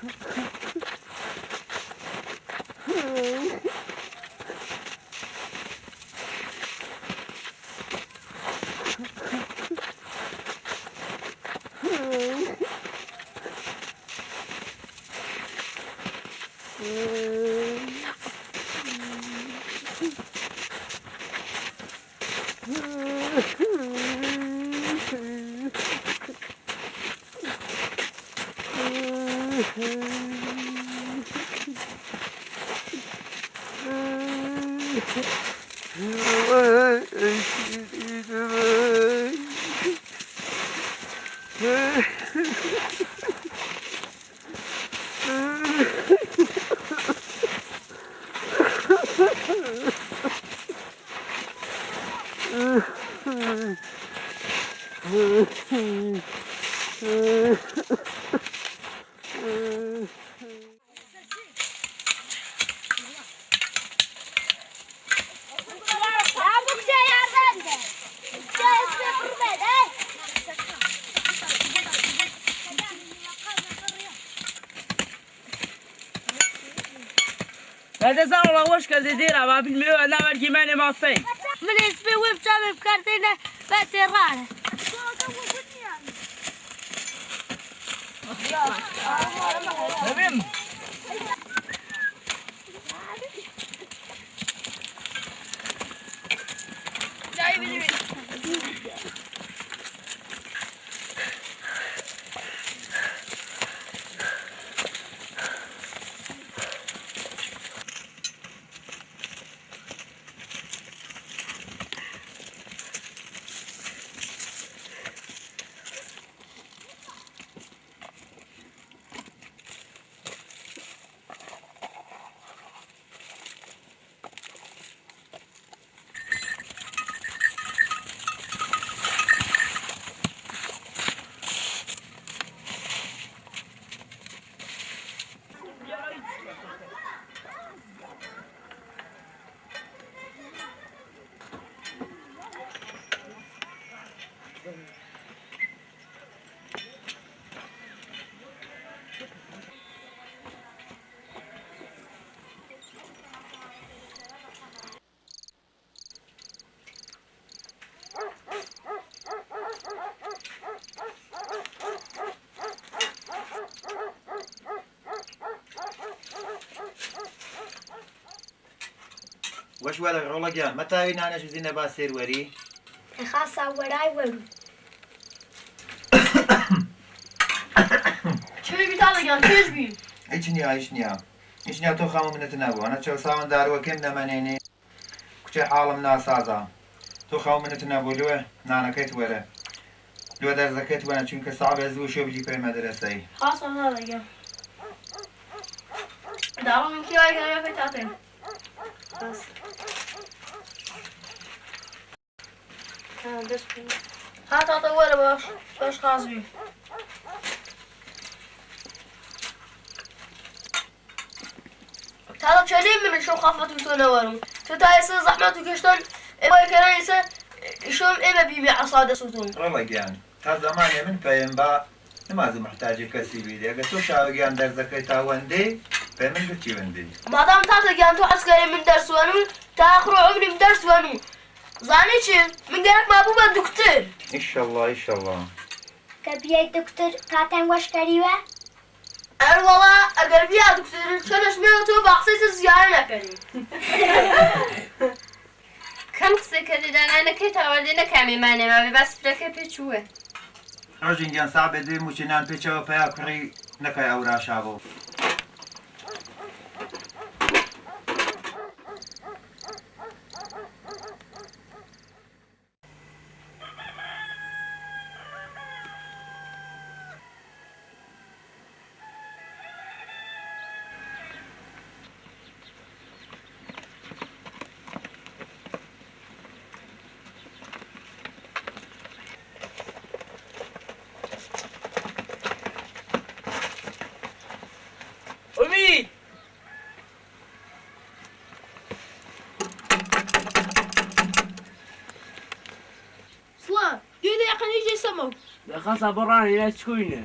هذا زار الله وش كذا ديره ما بالمئة لا مرجي ماني ما في من اسمي وبسبب كارتينا باترانه تمام وش ولا رولجان متى أنا شو زين باسير وري خاصة وراي ورو شو بيطلع شو بيه إيشنيا تو خامو من تنابو أنا شو ساون دار وكم نمانيني كش حالم ناسازا تو خامو من تنابو لوه نانا كيت ولا لو در زكيت وانا چونك صعب ازو شو بيجي في مدرسة خاصة هذا يا دارو من كي هاي في تعطين بس بس هات أطول باش خاص بيه هذا كلام من شو خافت وتنورون شو تايس زحمة وكشتن إما كنايسة شو إما بيبي عصادة صوتون رولجان هذا زمان من فينبا لماذا محتاج كسي بيدي أجا تو شاوجان در زكيتا وندي فمن قلتي وندي ما دام تعطي جانتو عسكري من درس ونو تأخروا عمري من درس ونو زاني شيء من قالك ما أبوه دكتور إن شاء الله إن شاء الله كبير دكتور كاتن وش كريوه أنا والله أقرب يا دكتور شو نشمله بخصيص زيارة نكري كم قصة كده أنا كده وردينا كمي ماني ما بس فلكة بيشوه رجين صعب دي مشينان بيتشو بياكري نكاي أورا شابو أمي سلام يودي يا أخي يجي سمو خاصة براني لا تكوينه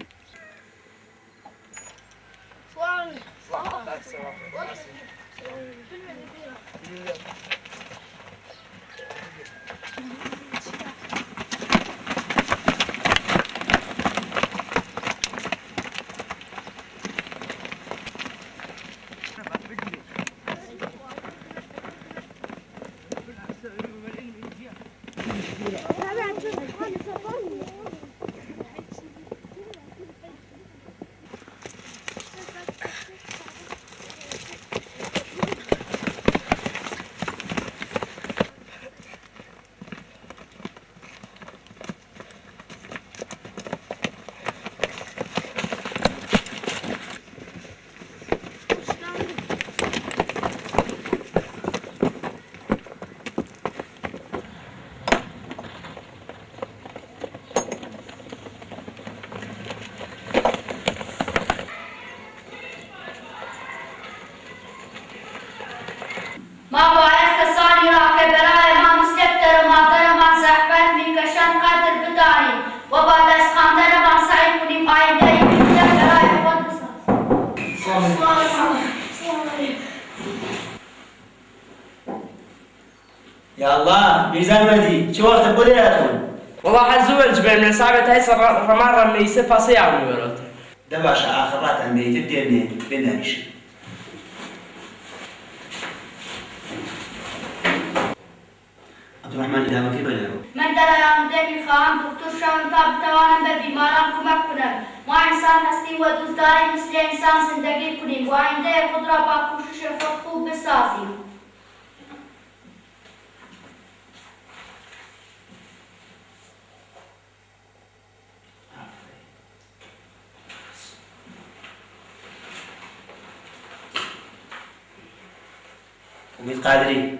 ما باید کسانی را که برای ما مستقدر مادرمان زحمت میکشند قدر بدانیم و با دست خواندنمان سعی کنیم آینده‌ای بهتر برای خود بسازیم. يا الله ميزان ودي شو وقت بدياتون والله حزوج بين من ساعة هاي رمارة ميسة باسي عم يورد دباشا آخرات عن بيت الدين بناش عبد الرحمن إذا ما في بلده من دلایان دمی خواهم دکتر شوم تا بتوانم به بیماران کمک کنم. ما انسان هستیم و دوست داریم مثل انسان زندگی کنیم و آینده خود را با کوشش خود خوب بسازیم. وميت قادري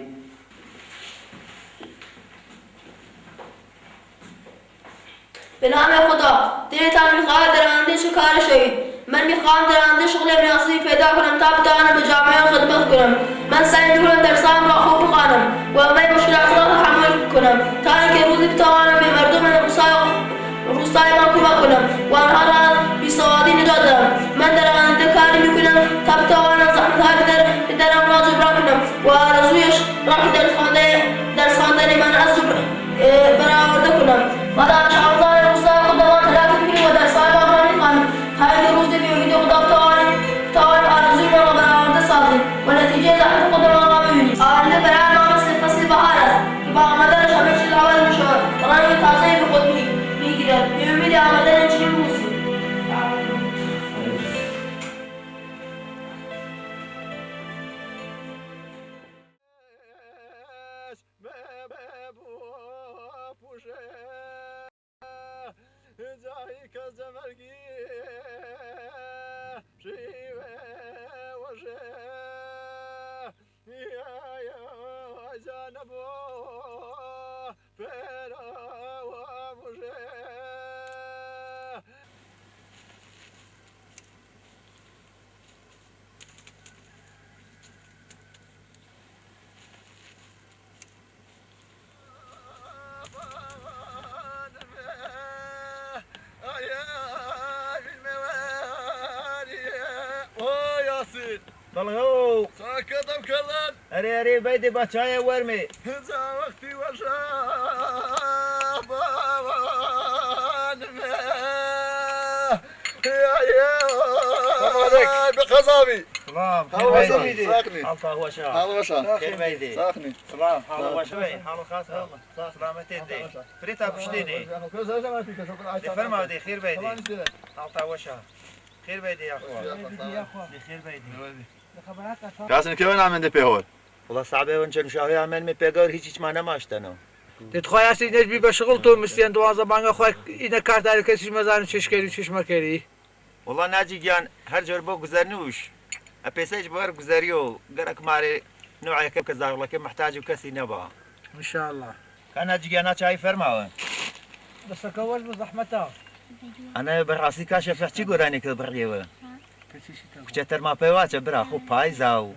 به نام خدا دلتان میخواهد در آینده شکار شوید. من میخواهم در آینده شغل مناسبی پیدا کنم تا بتوانم به جامعه خدمت کنم. من سعی میکنم درسام را خوب بخوانم و همه مشکلات را تحمل کنم تا اینکه روزی بتوانم به مردم روستای ما کمک کنم و آنها را بیسوادی نجات دهم. من در آینده کاری میکنم تا بتوانم زحمت‌های پدرم را جبران کنم و آرزویش را که درس خواندن من از برآورده کنم و دانش آموزان روستای خودمان تلاش کنیم و درس‌های ما را بخوانیم تا اینکه روزی به امید خدا بتوانیم آرزویمان را برآورده سازیم و نتیجه زحمت خودمان را ببینیم. آینده برای ما مثل فصل بهار است که با آمدنش همه چیز عوض می‌شود و رنگ تازه‌ای به خود می‌گیرد. به امید آمدن چنین روزی. طلعوا ساكت مكلن أري بيدي باتشاية ورمي هذا وقتي وشابان يا بقصابي سلام خير بيدي ساكني حلقة هو شا حلوة شا خير بيدي ساكني سلام حلوة شوي حلوة خاصة سلامتين دي فريتا بشتيني دي فرما دي خير بيدي حلقة هو شا خير بيدي يا أخوة دي خير بيدي ياسين كيف نعمل دي بيهول والله صعبه ونچن شاهی عمل می پیگار هیچ ما نماشتنو تتخوای هستی اینش بی بشغل تو مستین دوازده بانگا خواه اینه کار داری کسی مزارن چشکری چشمه کری والله ناجي جان هر جور بو گذرنوش اپیساج بار گذریو گرک ماری نوعی که کزار والله که محتاج کسی نبا ان شاء الله كان ناجي جانا چای فرماوه بس كوج بزحمتها انا براسي كاشف احكي قراني كبريوه كتر ما بيواچ برا خو پایزاو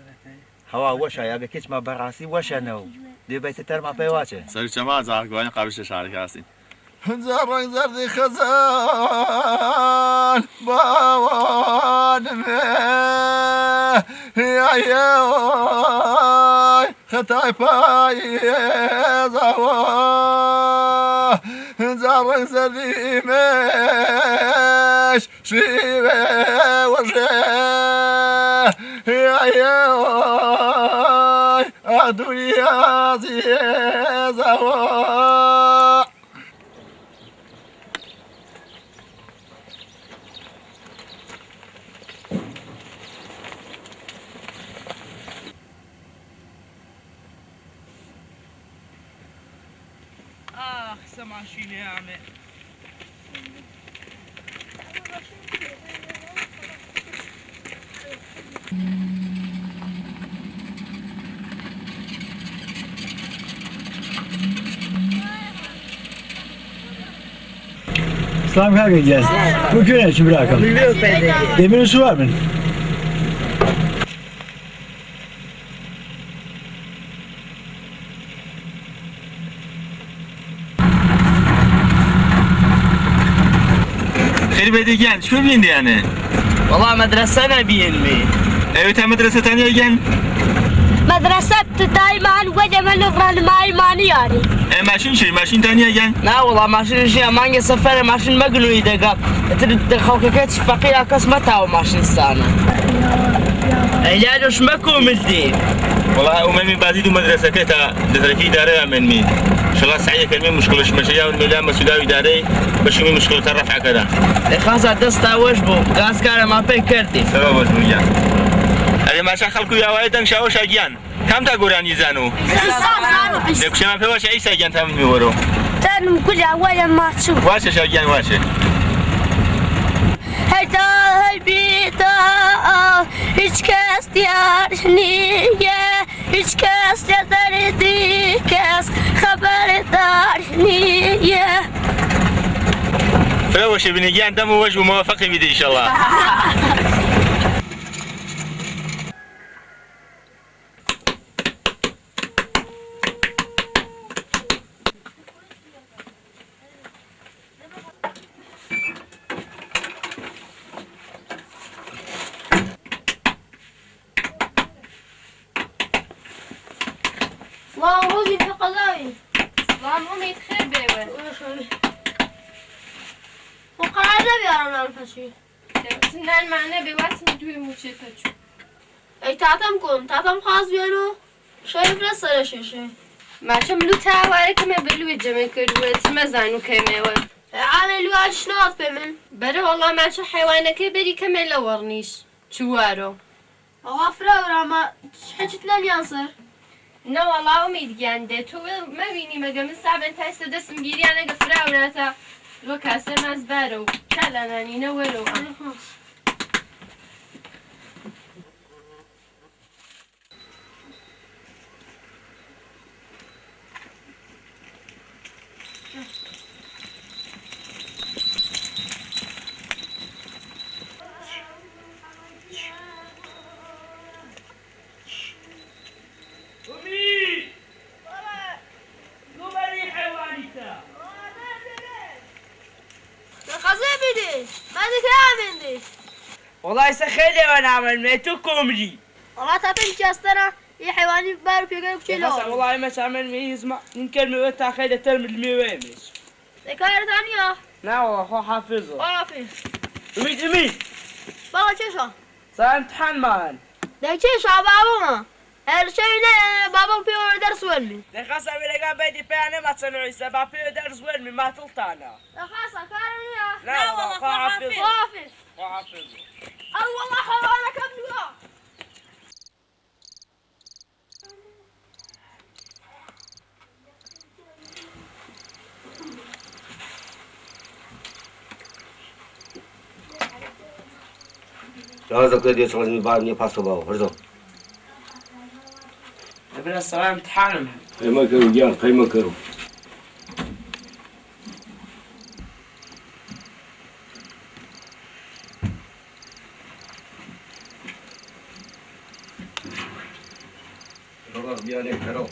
هوا وشا یا کیچ ما براسی وشا نو دی بیت تر ما پیواچه سری چما زاگوانی قبلش شارک هستین زرق زردی خزان باوان يا خطاي بايزوا زارك سليمش شيبه وجه يا الدنيا زوا سمع شيني يا عمي. Selam kanka gelsin. Bu köye için bırakalım. Demirin su var mı? خير بديجان شو بين يعني؟ والله مدرسة بيني. Evet مدرسة ثانية جان. مدرسة ابتدائي مع الوجه الأخرى معي ماني يعني. ماشين شيء ماشين ثانية جان. لا والله ماشين شيء ماني سفر ماشين مقلوي دقات. ترد خوككت فقيرة قسمتها وماشين سنة. علاجش مكو ملدي. والله أمي بعديد مدرسة كتا دتركي داري من مين. شغل سعيد كلمة مشكلة مشايا والملام مسؤولي داري باش مي مشكلة الرفع كذا. خاصة دستا وش بو غاز كار ما بيكرتي. سبب وش بيجان. هذه ما شخلكوا يا وايدن شاوش أجيان. كم تقولان يزانو؟ لك شما في واش عيسى جان تام ميورو. تانم كل أول ما تشوف. واش شاجيان واش. هيدا هالبيتا هيج كاس ديارنية هيج كاس داري كاس خبر دارنية. فلوش بنيجان دم وجه موافق بدي إن شاء الله. سلام روزي في قضاوي. سلام أمي تخير بيوه. وقرار نبيارنا الفشي. تنان معنا بوقت ندوي موشي تشو. اي تعتم خاص بيانو شايف لسه شيء. ما شملو تاوارك ما بلوي جمع كروت ما زانو كميوه. أنا الواج شنو بمن؟ بره والله ما شو حيوانك بري كمل لورنيش. شوارو. غفرة ما حكيت لن ينصر. نه والله امید گنده تو مبینی مگه من صعب تایست دستم گیری انا قفره وراتا لو کاسه ماز بارو کلنانی نه ولو والله سخيلي وانا عمل ميتو كومري. والله تابين جاستنا يا حيواني بارو في قلب كيلو. والله ما تعمل ميزما يمكن موتها خيلة ترمي الميوامش. ذكاية ثانية. لا والله هو حافظه. حافظ. اميد. والله كيشا. صار امتحان مان. ده كيشا بابا. هالشيء بابا بيو درس ولمي. ده خاصة بلقى بيدي بيانه ما تصنعي سبب بيو درس ولمي ما تلطانا. ده خاصة كارنيا. لا والله هو حافظه. هو حافظه. والله حوانا كملوا. لازم كده يشغل من بعد يبحثوا بقى برضو. ابن السلام امتحان. قيمة كرو جان قيمة كرو. لغة بياني كرو.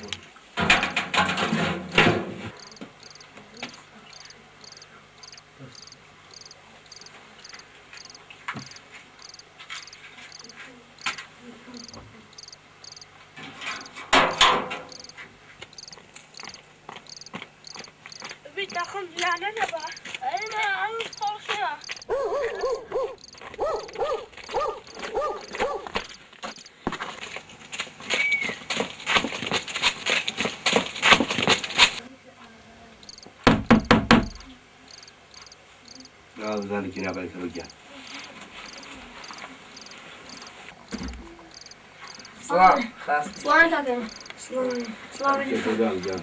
أنا بكينا بالك رجع سلام عليكم. سلام عليكم.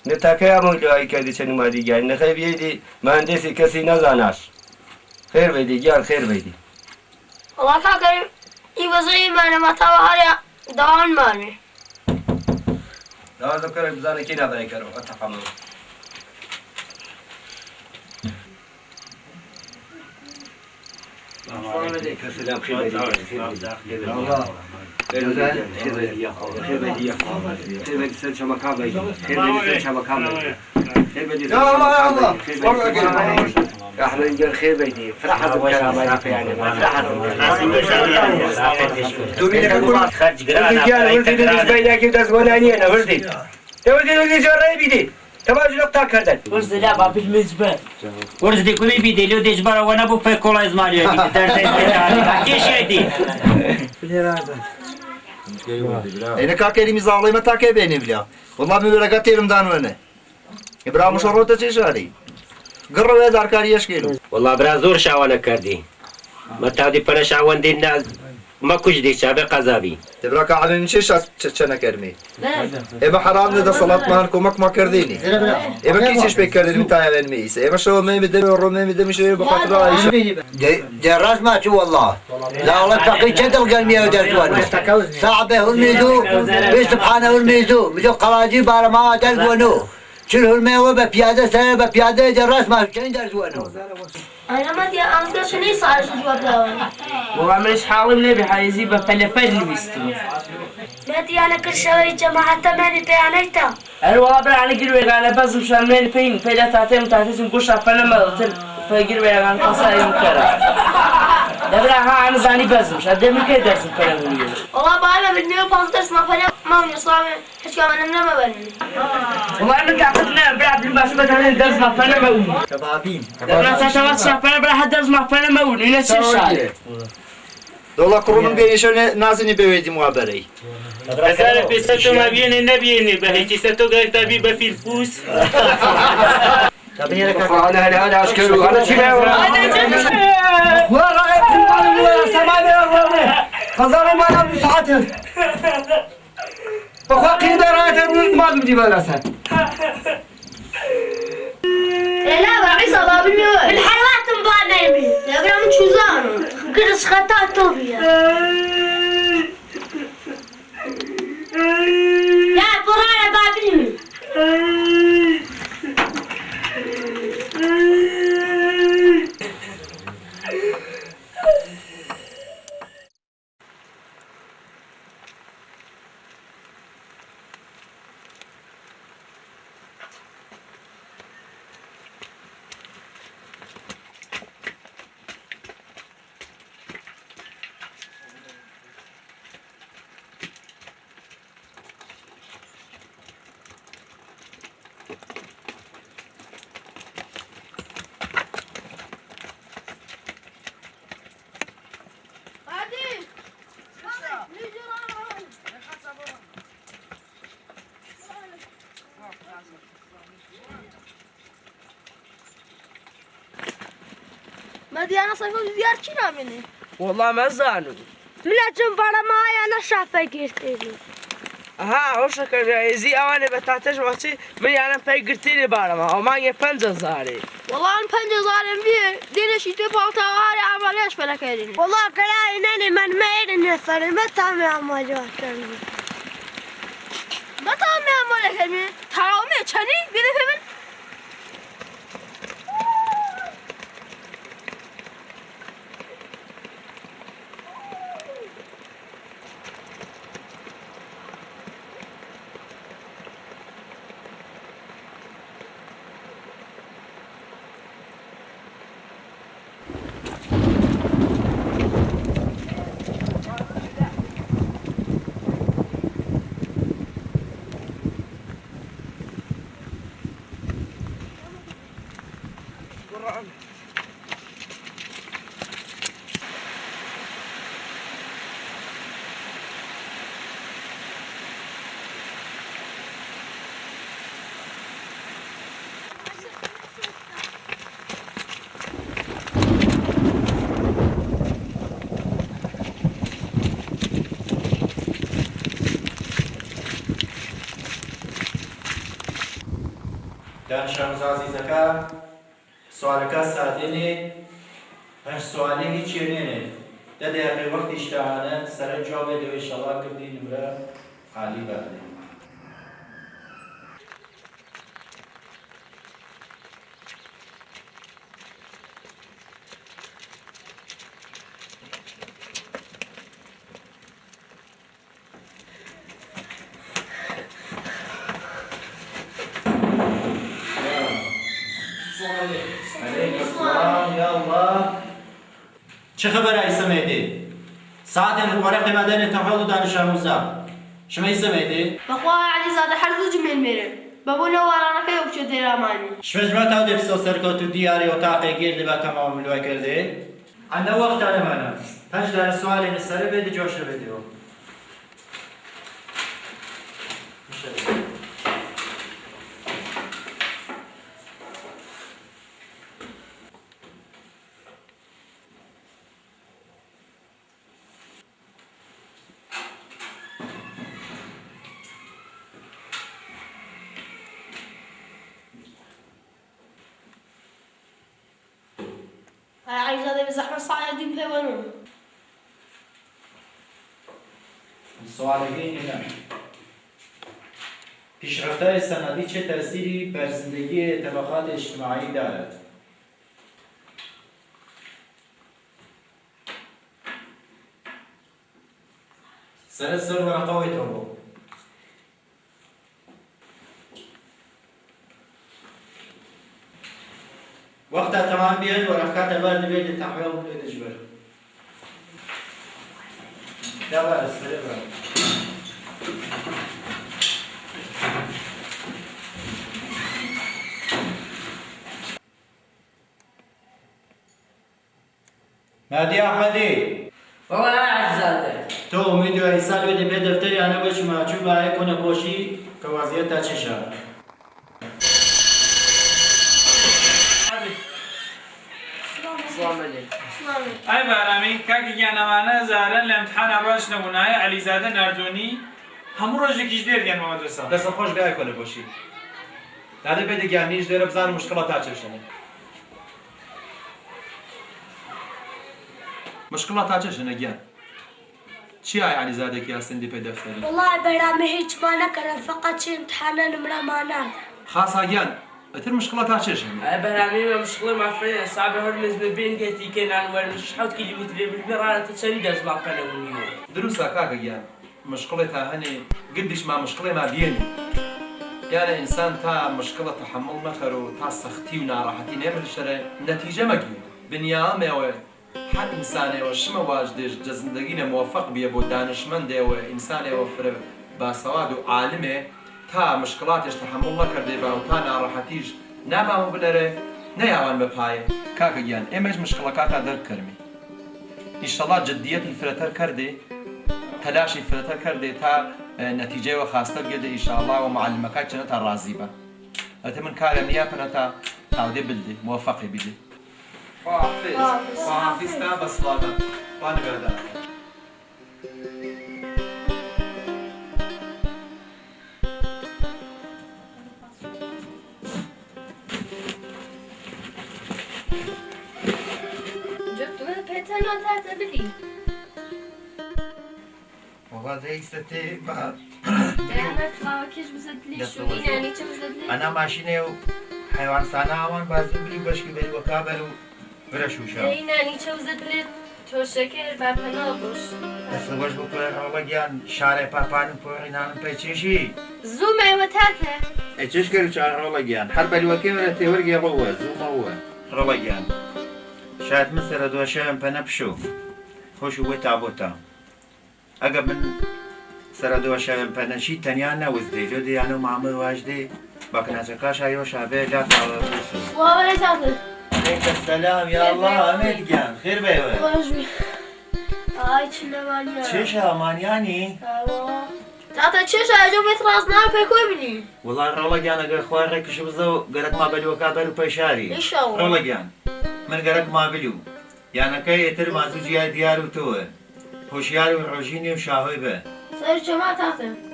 نتاكي أمو دعائي كذي شنو ما دي جاي نخيب يدي مهندسي كسي نزاناش خير بيدي جان خير بيدي والله كاكريم يوزعي معنا ما تاوهاري دوان ماني. لا ذكر بزاني كنا بيكرو أتقامو السلام خير بيدي خير بيدي سنشا مكان بيدي خير بيدي سنشا مكان بيدي خير بيدي سنشا مكان بيدي احنا نجر خير بيدي فرح هذا الكلام يعني فرح هذا خرج قرانا ولدي بالنسبه كيف تزولاني انا ولدي ولدي جري بيدي تبغى نقطه كردن ورز لا باب المزبل ورز دي كلي بيدي لو دي جبر وانا بو في كولا ازمالي كيش يدي انا كاكيري مزالي ما تاكي بيني بلا والله من ولا قتيرم دانونه ابراهيم شروطه چه شاري قرر هزار كاري يشكيلو والله برازور شاوانا كردي ما تادي پر شاوان دي ناز ما كوش دي سابق عذابي تبراك على نشيش تشنا كرمي اما حرام ده صلاه ما كومك ما كرديني اما كيش بكردي متاع الميس اما شو ما بدي الرومي بدي مش بخاطر عايشه جراس ما شو والله لا والله تقي شدل قلبي ودرسونه صعبه الميزو سبحانه الميزو مجو قراجي بار ما درسونه شنو الميوه ببياده سنه ببياده جراس ما كان درسونه أنا ما دي أمس شنو صار شو جواب داون. والله مش حاول نبي حيزي بفلفل مستوى. ما دي أنا كل شوي جماعة تماني بيعنيتا. أنا والله أنا قلبي على بس مش عمين فين فيلا تعتم تعتم كوش عفنا ما قلت فقلبي على قصة مكرر. دبلا ها أنا زاني بس مش أدم كده درس فيلا مني. والله بعمل بالنيو بانترس ما فيلا ما من صامي إيش كمان ما بني. والله أنا كعبتنا بلعب بالباش بدنا ندرس ما فيلا ما قولي. شبابين. دبلا تشوف شافنا بلا حد درس ما فيلا ما قولي نفس الشيء. والله كروم بينشون نازني بيودي مقابري. أسأل بيستو ما بيني نبيني بهيك ستو قال تبي بفي الفوس. تبني لك أنا أشكره أنا شيء خزانة ما نبي ساعته بخاقي درات ما بدي بلاسه لا بعيسى باب النيو الحلوات مبانا يبي. لا برا من شو زانو. قرص خطا توبيا. لا برانا باب النيو. ما دي أنا صيفو زيار كنا مني. والله ما زانو. ملا جنبارا ما أنا شافة قرتيني. ها هوش كان زي أواني بتعتش وقتي من أنا في قرتيني بارما وما يفنز زاري. والله أنا بنجي ظالم بيه دينا شيء تبغى تعاري عمليش فلا كيرني. والله كلا إنني من مين نفر ما تعمل عمل جواتني. ما تعمل عمل كيرني. تعاومي شني بيني فين؟ دانشجو عزیزەکە سوالەکە سادێنێ هەر سوالێ هیچیە نێنێ 10 دقیقەی وەختی شتانەت سەرە جوابێ لەوێ ئینشەڵا کردی نمرە عالی بەردێ چه خبر ای سمیدی؟ ساعت ورق مدن تحول دانش آموزا شما ای سمیدی؟ بخواه علی زاده هر دو جمعه میره بابونه وارانه که یوکچه دیرامانی شما تا دو بسو سرکات و دیاری و تاقی گیرده و تمام ملوی کرده؟ عندنا وقت على معنا 5 دقيقة سؤال نسأله بده جوش بده علی زاده به زحمت سعی دیم پیوانو سؤال اینه پیشرفت‌های سندی چه تأثیری بر زندگی طبقات اجتماعی دارد؟ سر ورقه تو وقتها تمام بيان ورقات البارد بيد التحويل من الإجبار. ده بقى السلام. نادي أحمدي. والله عزازة. تو ميدو إنسان بدي بدفتري أنا وش ما أشوف هاي كنا بوشي كوازية تاشيشة. ئای بارامی کاکی گیانەمانە زارن لە امتحانە باش نەبوونایە عەلیزادە ناردۆنی هەموو ڕۆژێکیش دێرگەن مەدرسە دەستە خۆش گای کۆنە بۆشی دادە بێ دەگیانیش دێرە بزانم مشکڵە تا چێشەنە مشکڵە تا چێشەنە گیان چی ئای عەلیزادێکی یاسندی پێ دەفتەری والله بەرامە هیچ ما نەکەرن فقط چی امتحانە نمرەمانان خاصا گیان ئەتر مشکڵە تا چێشەنە بەرامی مە مشکڵی مافرێ سابە هەرمز ببین گێتی کێنان وەرمش 7 کیلومتر بڕارەتە چەندی دەست باقەنەوەنیوە دروستە کاکە گیان مشکڵێ تا هەنێ گردیش ما مشکڵێ ما بێنی یانە ئینسان تا مشکڵە تحمل مەکەر و تا سەختی و ناڕەحەتی نێمرشەرە نەتیجە مەگیر بنیامێوە هەر ئینسانێوە شمە واش دێش جە زندگینە موفق بیە بۆ دانشمەندێوە ئینسانێوە فرە باسەواد و عالمێ تا مشکلاتش تحمل نەکردێ با و تا ناڕەحەتیش نامامە بنەرێ نەیاوان بەپایە کاکە گیان ئێمەش مشکڵەکاتا دەرکەرمی ئینشەڵا جدیەتی فرەتەر کردێ تلاشی فرەتەر کردێ تا نەتیجەوە خاستە بگێدە ئینشاءڵڵا و معلمەکە چنە تا ڕازی بە ئەتە من کارم نییە پنە تا تاودێ بلدێ موفقی بیدێ خواحافیز تا بەسڵامە خوا نگەدار والله ده يستي بعد أنا ماشينه حيوان سانا وان بازوبلي بشكي بيل وكابل برشوشا نانی چه وزدلت تو شکر با پناه باش بس باش بكره والله جان شارع بابانو بوري نانم بيتشي زوم وتاته ايش كيلو شارع والله جان حرب الوكيل ولا تورقي هو زوم هو والله جان شاید من سر دو شام پنبشو خوش و تابوتا اگه من سر دو شام پنشی تنیا نوزدی لو دیانو معمول واجدی باكنا سكاش ايو شابه لا تعرف والله تاته عليك السلام يا الله امد جان خير بيوه واجبي هاي تشنمانيا چش امانياني تاته چش اجو متراز نار بكوي مني والله رولا جان اگر خوار ركش بزو قرت ما بلو كابر بشاري ان شاء الله رولا جان من قرت ما بلو يعني كي يتر ما زوجي ديار وتوه هوشيار وروجيني وشاهوي به صير جماعة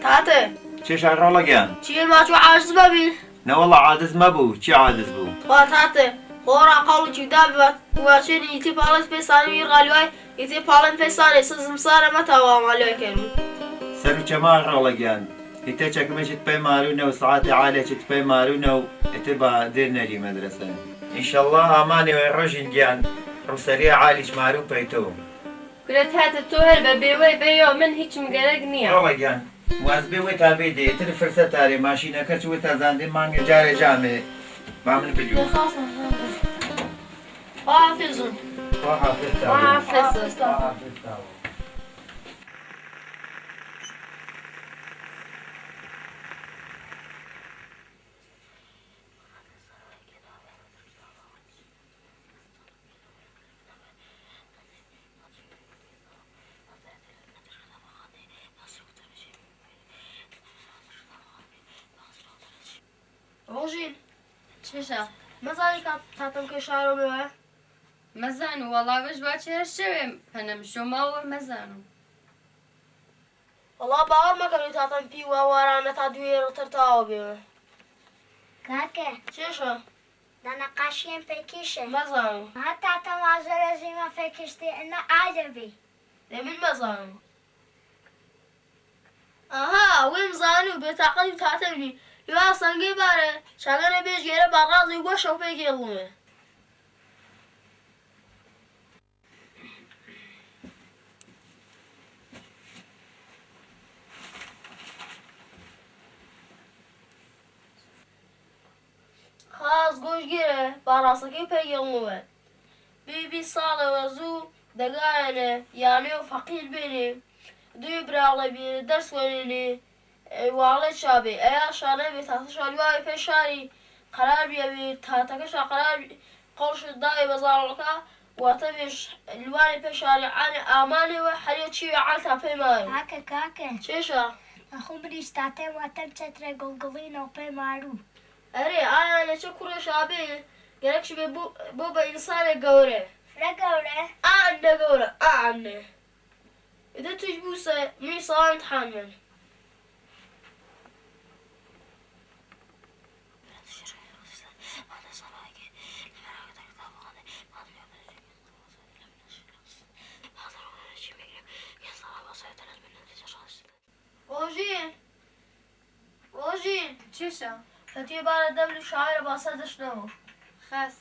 تاته چش رولا جان چی ما تو عاجز ببین نا والله عادز ما بو چی عادز بو خاطر خورا قول جدا واشين يتي بالانس بيساني يرغالوي يتي بالان بيساني سزم صار ما توا مالوي كلمه سر چما غلگان هیته چکمش تپی مارونه و ساعت عالی تپی مارونه و اتبا دیر نری مدرسه ان شاء الله اماني ويروجين جان روسريا عالي مارو بيتو كرت هات التوهر ببيوي بيو من هيك مقرق نيا غلگان واسبي ويتا بيدي تر فرصه تاري ماشينه كچ ويتا زاندي مانگ جاري جامي ما من بليو حافظ حافظ روجين چشا مزاني تاتم كشارو بيه مزانو والله باش باكر شوي فنمشو ما مزانو والله باور ما كانوا تاتم بي ورانا تدوير ترتاو بيه كاكا چشا ده نقاشين بكيشة مزانو حتى تمازر زي فكشتي انه عجبي ده من مزانو اها وين مزانو بتاقلي تاتمني يا سنگي باره شغله بيج غيره باغاز يغو شوفي يلومه خاص گوش گیره باراسکی پیگلوه بی سال وزو دقاینه یعنی و فقیل بینی دوی براغله بینی درس ونینی وعلى شابي أي شانه بتحتش الواي في شاري قرار بيبي تحتكش قرار قرش الداي بزارك وتبيش الواي في شاري عن أماني وحريت شيء عالتا في مارو كاكا كاكا شيشا أخو بدي استعتم وتم تترى قلقلين وبي مارو أري أنا نشكر شابي قالك شبي بوبا إنسان جورة لا جورة أنا جورة أنا إذا تجبوسه مني صار امتحان روجين چشا هتي بار دبل شاعر باصدش نو خاص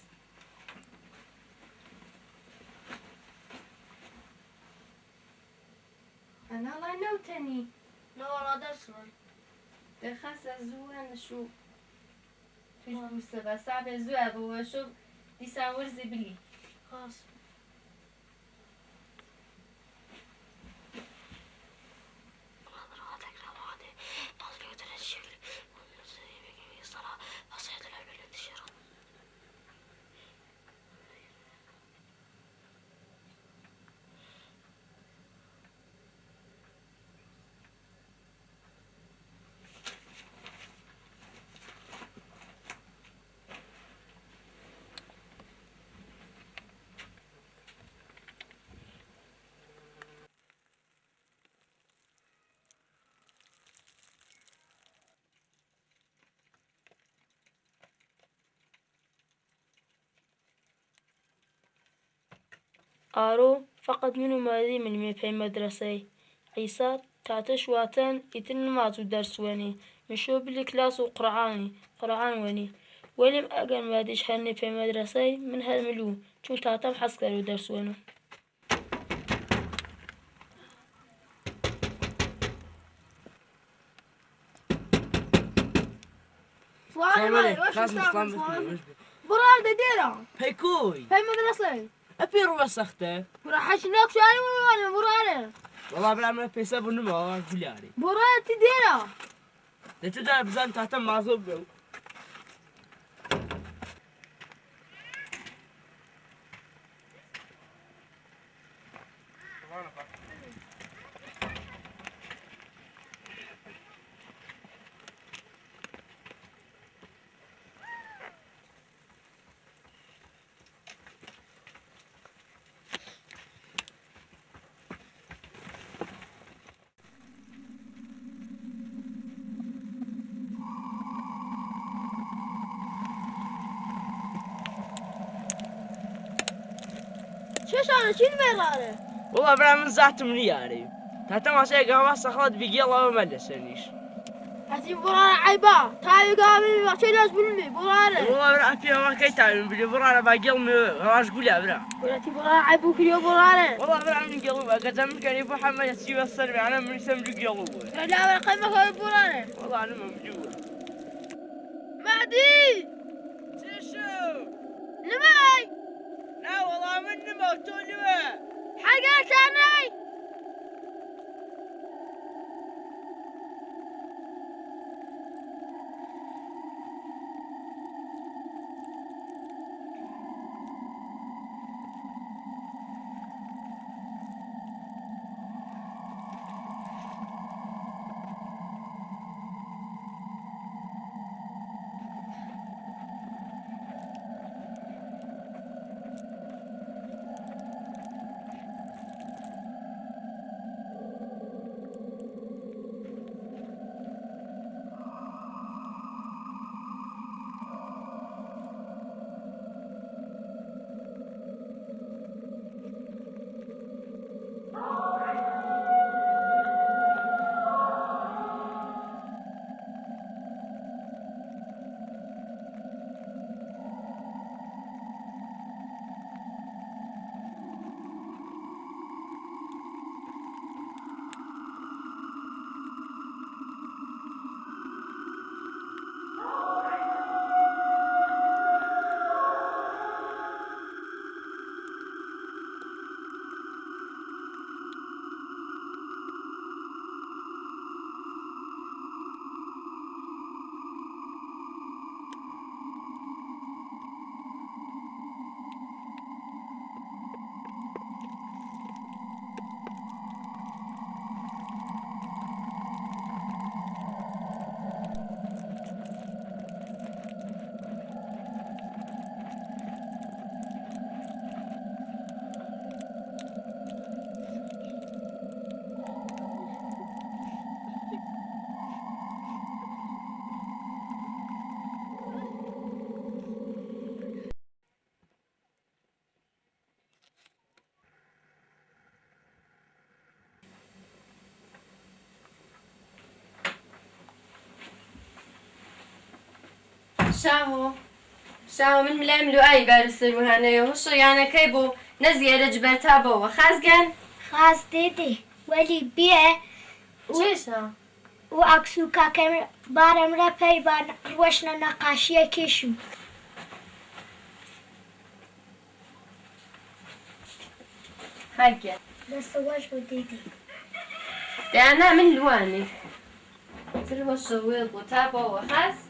أنا لا نوتني نو لا درسون ده خاص زوان شو فيش بوسبة صعب زوان هو شو دي ساور زبلي خاص آرو فقط منو مادي من في مدرسة عيسى تعتش واتن يتن ماتو درس واني مشو بالكلاس وقرعاني قرعان واني ولم أجن ماديش هني في مدرسة من هالملو شو تعتم حسكرو درس وانو برار ديرا هيكوي في مدرسة أبيرو مسخته راح أشناك شاري وانا برار والله بلا ما في سبب نما كلاري برار تديرا لتجا بزان تعتم معصوب چشانه چی میراره؟ والله برا من زاتم نیاری تا تماشای قهوه سخلت بگی الله ما لسنیش هذه برارة عيبة تاي قابل ما تلاش بالمي برارة والله برا في ما كي تعلم بلي برا باقي يوم غاش قولي برا ولاتي برارة عيبو كليو برارة والله برا من قلبه قدام كان يبو حمد يسيب السلبي انا من سمجو قلبه لا برا قيمة هاي برارة والله انا ممجوع مهدي شو نماي لا والله من نموت نما حاجة ثاني شاو من ملام لو اي بارسل وهنا يوشو يعني كيبو نزيادة جبرتها بوا خازقن خاص ديدي ولي بيه چشا و اکسوکا که بارم را پی بار روشنا نقاشیه کشم هكا بس واجبو دیدی انا من لواني تروشو ويضو تابو وخاز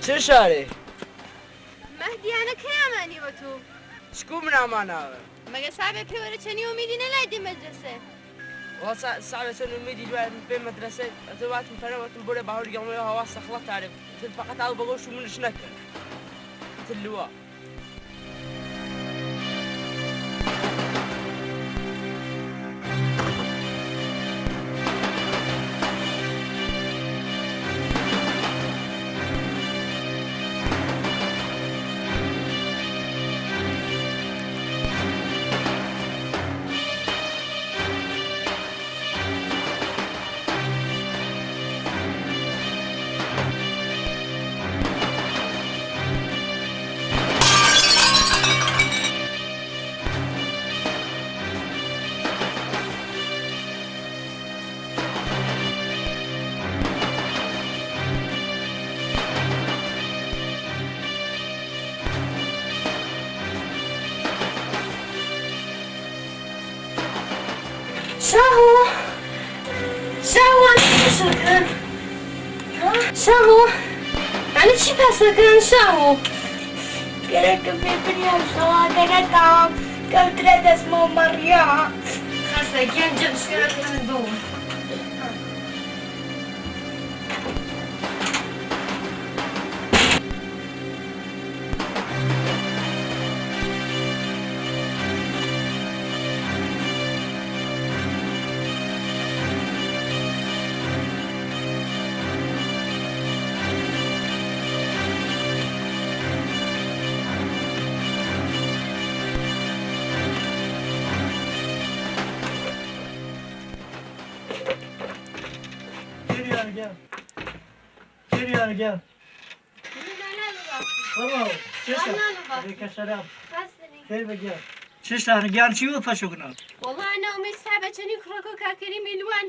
چه شاره؟ مهدی انا کیامانی و تو؟ شكو من امانه؟ مگه صعبه پیوره چنی امیدی نلیدی مدرسه؟ والله صعبه چنی امیدی الواحد في مدرسه اتوات مفرغ وتنبره بحول يومي هوا سخلت تعرف فقط على بقوش من شنكر اللواء شاهو أنا شكرا شاهو يعني چی پسکن شاهو گره که ببینیم شما گره کام کمتره دست ما مریا خسته گنجم شکر کنم دو Gel. Bravo. Aleyke selam. Gel. Çişler gel çiğ paşokuna. والله أنا أمي صعبة تاني كراكو كاكري ملوان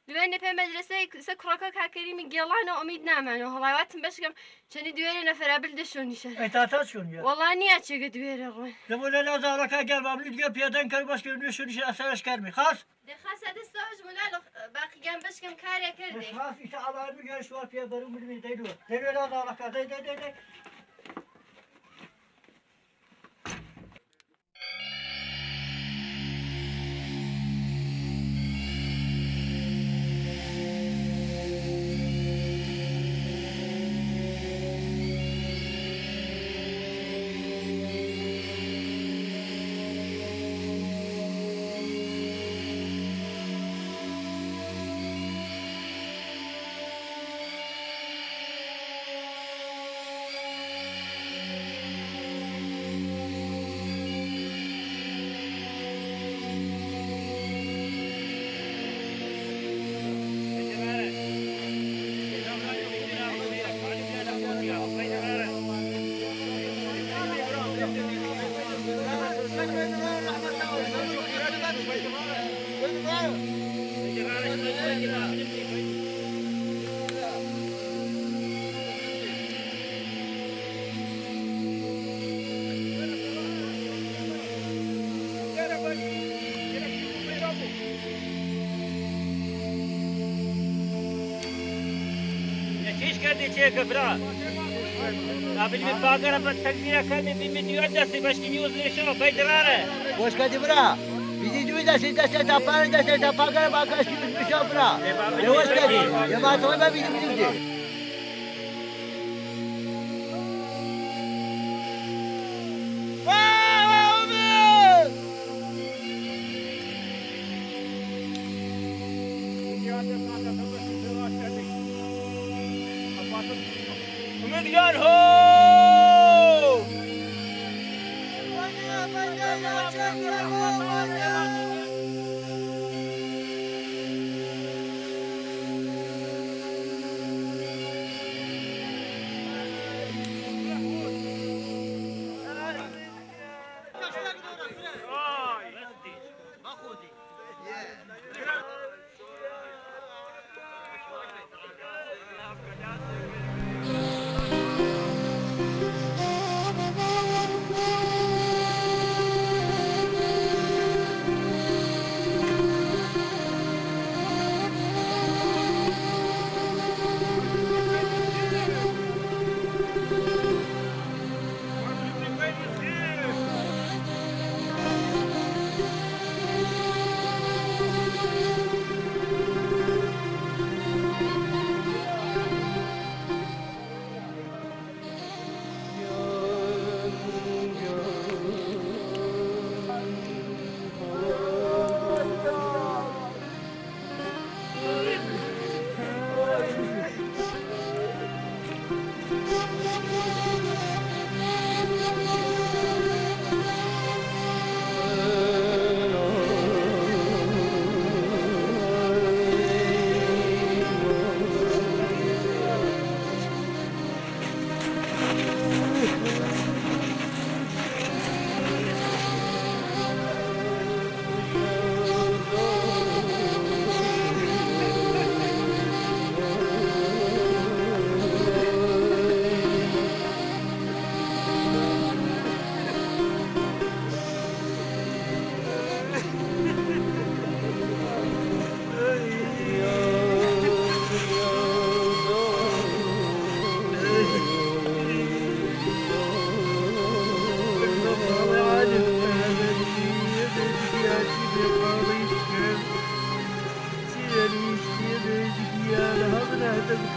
لوان في مدرسة سكراكو كاكري من جيلان وأميد نعمة والله وقت بشكم تاني دويري نفر قبل دشوني شر. Etata şun ya. والله نيات شو دويري روي. Demolen azalaka gel bablı diye piyadan kar başka ünlü şunu şey asaraş kermi. Khas. ده خاصة دستاج ملال باقي جنب بشكم كاريا كردي. Khas işte alar bir gel şu an piyadarım bilmeyi deydu. Demolen azalaka dey. برا قبل بفاقر بالتكبير كان بمديو دستي باش كنيوز ليشو بيدراره وش كدي برا بيجي جوي دستي تابان دستي تاباقر باقاش كيوز بشو برا وش كدي يا ما توي ما بيجي مديان هو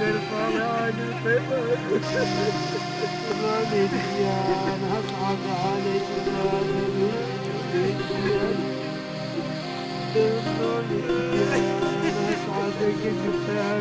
بكر فرحان الفيضان راني ديان هصعد عليك راني ديان راني ديان هصعدك جبتها